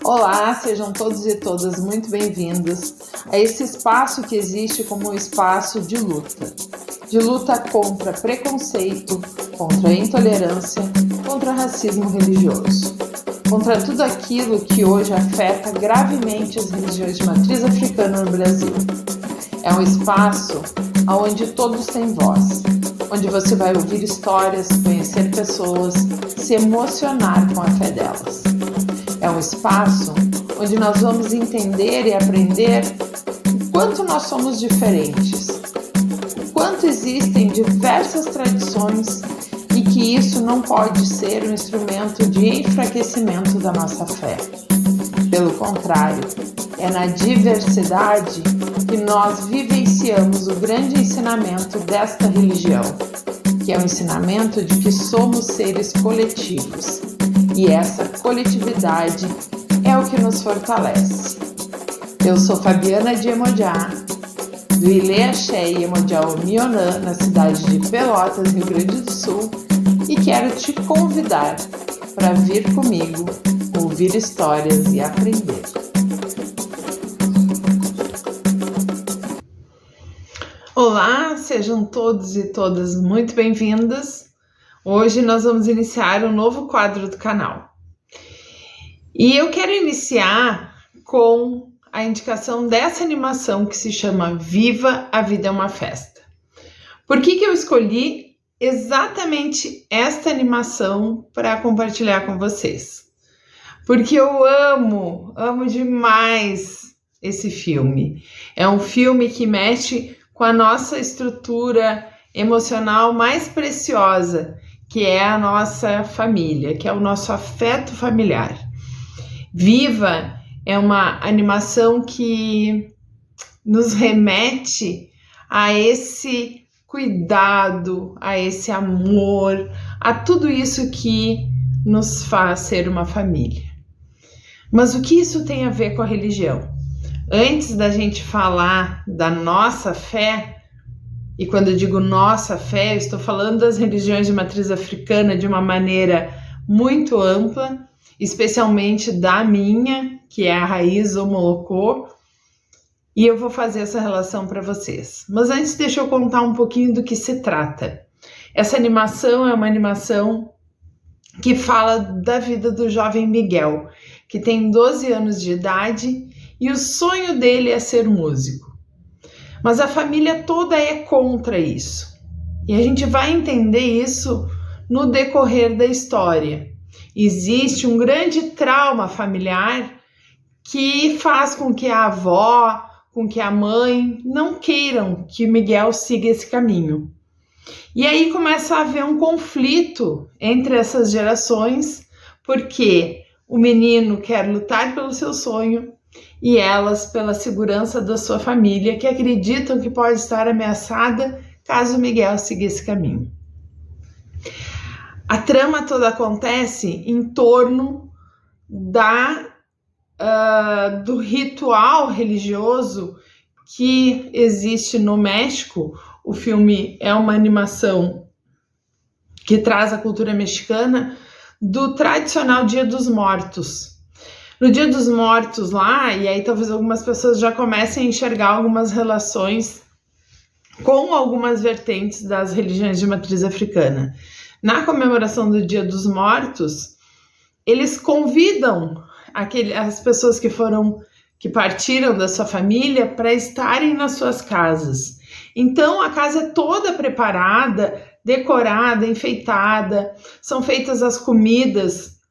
Olá, sejam todos e todas muito bem-vindos a esse espaço que existe como um espaço de luta contra preconceito, contra intolerância, contra racismo religioso, contra tudo aquilo que hoje afeta gravemente as religiões de matriz africana no Brasil. É um espaço onde todos têm voz, onde você vai ouvir histórias, conhecer pessoas, se emocionar com a fé delas. É um espaço onde nós vamos entender e aprender o quanto nós somos diferentes, o quanto existem diversas tradições e que isso não pode ser um instrumento de enfraquecimento da nossa fé. Pelo contrário, é na diversidade que nós vivenciamos o grande ensinamento desta religião, que é o ensinamento de que somos seres coletivos. E essa coletividade é o que nos fortalece. Eu sou Fabiana de Emojá, do Ilê Axé e Emojá Omionã, na cidade de Pelotas, Rio Grande do Sul, e quero te convidar para vir comigo, ouvir histórias e aprender. Olá, sejam todos e todas muito bem-vindas. Hoje nós vamos iniciar um novo quadro do canal. E eu quero iniciar com a indicação dessa animação que se chama Viva, a Vida é uma Festa. Por que eu escolhi exatamente esta animação para compartilhar com vocês? Porque eu amo demais esse filme. É um filme que mexe com a nossa estrutura emocional mais preciosa, que é a nossa família, que é o nosso afeto familiar. Viva é uma animação que nos remete a esse cuidado, a esse amor, a tudo isso que nos faz ser uma família. Mas o que isso tem a ver com a religião? Antes da gente falar da nossa fé, e quando eu digo nossa fé, eu estou falando das religiões de matriz africana de uma maneira muito ampla, especialmente da minha, que é a raiz Omolocô, e eu vou fazer essa relação para vocês. Mas antes, deixa eu contar um pouquinho do que se trata. Essa animação é uma animação que fala da vida do jovem Miguel, que tem 12 anos de idade e o sonho dele é ser músico. Mas a família toda é contra isso. E a gente vai entender isso no decorrer da história. Existe um grande trauma familiar que faz com que a avó, com que a mãe não queiram que Miguel siga esse caminho. E aí começa a haver um conflito entre essas gerações, porque o menino quer lutar pelo seu sonho e elas pela segurança da sua família, que acreditam que pode estar ameaçada caso Miguel siga esse caminho. A trama toda acontece em torno do ritual religioso que existe no México. O filme é uma animação que traz a cultura mexicana do tradicional Dia dos Mortos. No Dia dos Mortos lá, e aí talvez algumas pessoas já comecem a enxergar algumas relações com algumas vertentes das religiões de matriz africana. Na comemoração do Dia dos Mortos, eles convidam as pessoas que partiram da sua família para estarem nas suas casas. Então a casa é toda preparada, decorada, enfeitada, são feitas as comidas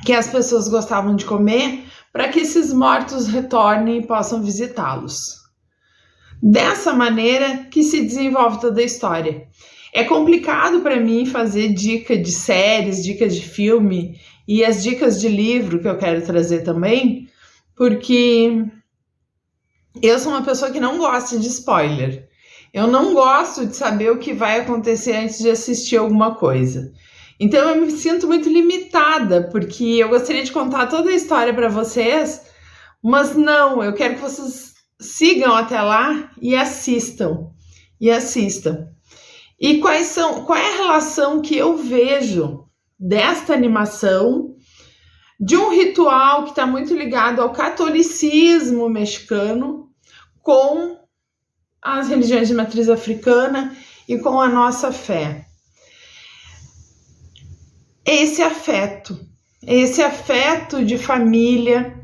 que as pessoas gostavam de comer para que esses mortos retornem e possam visitá-los. Dessa maneira que se desenvolve toda a história. É complicado para mim fazer dica de séries, dicas de filme e as dicas de livro que eu quero trazer também, porque eu sou uma pessoa que não gosta de spoiler. Eu não gosto de saber o que vai acontecer antes de assistir alguma coisa. Então eu me sinto muito limitada, porque eu gostaria de contar toda a história para vocês, mas não, eu quero que vocês sigam até lá e assistam. E qual é a relação que eu vejo desta animação de um ritual que está muito ligado ao catolicismo mexicano com as religiões de matriz africana e com a nossa fé. Esse afeto de família,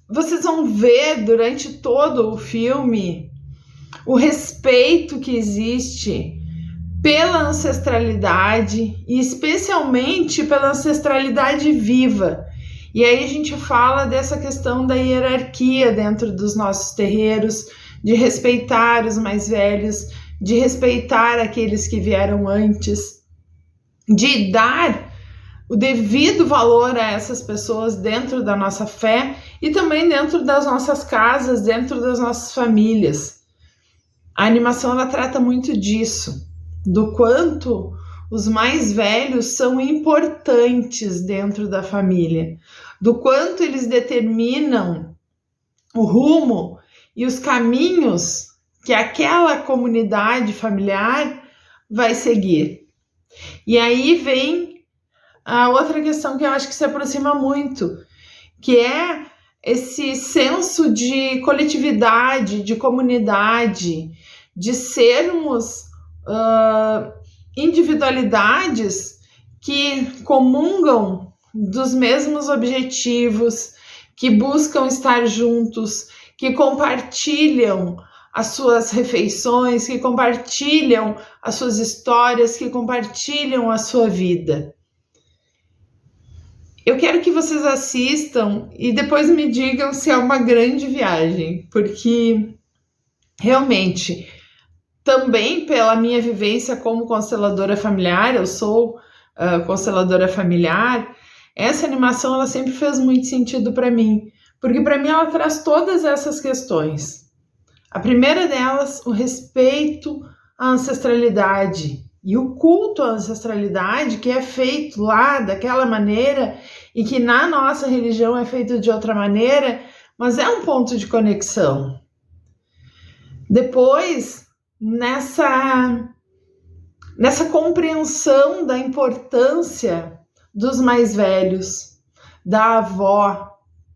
vocês vão ver durante todo o filme o respeito que existe pela ancestralidade e especialmente pela ancestralidade viva. E aí a gente fala dessa questão da hierarquia dentro dos nossos terreiros, de respeitar os mais velhos, de respeitar aqueles que vieram antes, de dar o devido valor a essas pessoas dentro da nossa fé e também dentro das nossas casas, dentro das nossas famílias. A animação ela trata muito disso, do quanto os mais velhos são importantes dentro da família, do quanto eles determinam o rumo e os caminhos que aquela comunidade familiar vai seguir. E aí vem a outra questão que eu acho que se aproxima muito, que é esse senso de coletividade, de comunidade, de sermos individualidades que comungam dos mesmos objetivos, que buscam estar juntos, que compartilham as suas refeições, que compartilham as suas histórias, que compartilham a sua vida. Eu quero que vocês assistam e depois me digam se é uma grande viagem, porque realmente, também pela minha vivência como consteladora familiar, eu sou consteladora familiar, essa animação ela sempre fez muito sentido para mim, porque para mim ela traz todas essas questões. A primeira delas, o respeito à ancestralidade e o culto à ancestralidade que é feito lá daquela maneira e que na nossa religião é feito de outra maneira, mas é um ponto de conexão. Depois, nessa compreensão da importância dos mais velhos, da avó,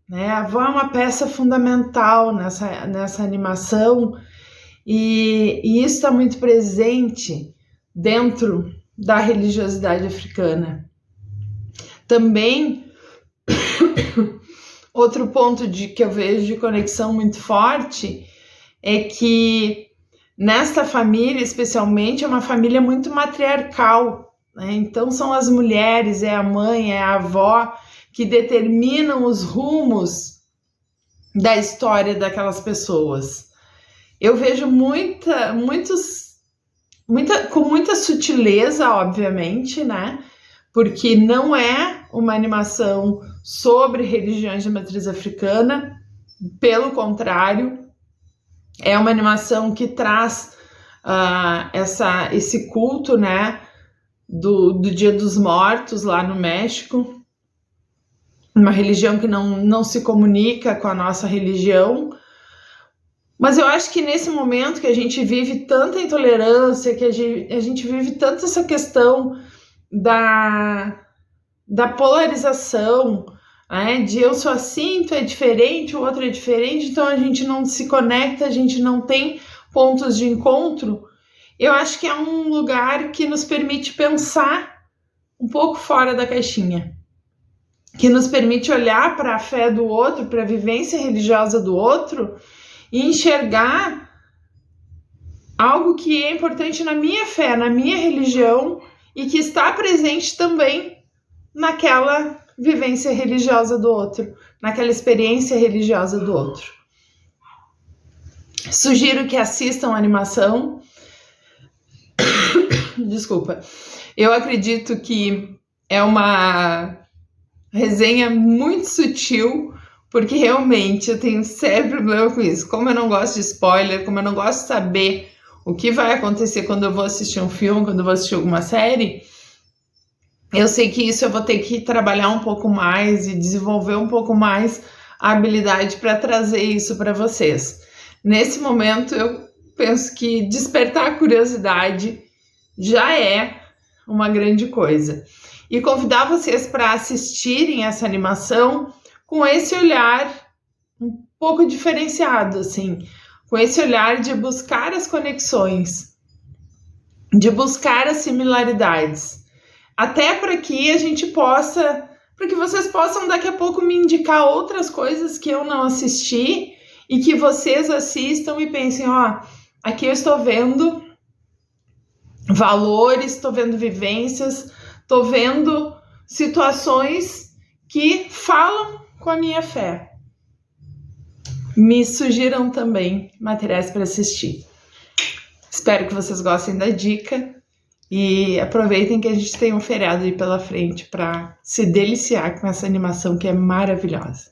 né? A avó é uma peça fundamental nessa animação e isso está muito presente dentro da religiosidade africana. Também, outro ponto que eu vejo de conexão muito forte é que nesta família, especialmente, é uma família muito matriarcal, né? Então são as mulheres, é a mãe, é a avó que determinam os rumos da história daquelas pessoas. Eu vejo com muita sutileza, obviamente, né? Porque não é uma animação sobre religiões de matriz africana, pelo contrário, é uma animação que traz esse culto, né, do Dia dos Mortos lá no México, uma religião que não se comunica com a nossa religião, mas eu acho que nesse momento que a gente vive tanta intolerância, que a gente vive tanto essa questão da polarização, né, de eu sou assim, tu é diferente, o outro é diferente, então a gente não se conecta, a gente não tem pontos de encontro. Eu acho que é um lugar que nos permite pensar um pouco fora da caixinha, que nos permite olhar para a fé do outro, para a vivência religiosa do outro e enxergar algo que é importante na minha fé, na minha religião e que está presente também naquela vivência religiosa do outro, naquela experiência religiosa do outro. Sugiro que assistam a animação. Desculpa. Eu acredito que é uma resenha muito sutil, porque realmente eu tenho sério problema com isso. Como eu não gosto de spoiler, como eu não gosto de saber o que vai acontecer quando eu vou assistir um filme, quando eu vou assistir alguma série, eu sei que isso eu vou ter que trabalhar um pouco mais e desenvolver um pouco mais a habilidade para trazer isso para vocês. Nesse momento, eu penso que despertar a curiosidade já é uma grande coisa. e convidar vocês para assistirem essa animação com esse olhar um pouco diferenciado, assim, com esse olhar de buscar as conexões, de buscar as similaridades, até para que a gente possa, para que vocês possam daqui a pouco me indicar outras coisas que eu não assisti e que vocês assistam e pensem, ó, aqui eu estou vendo valores, estou vendo vivências, estou vendo situações que falam com a minha fé. Me sugiram também materiais para assistir. Espero que vocês gostem da dica e aproveitem que a gente tem um feriado aí pela frente para se deliciar com essa animação que é maravilhosa.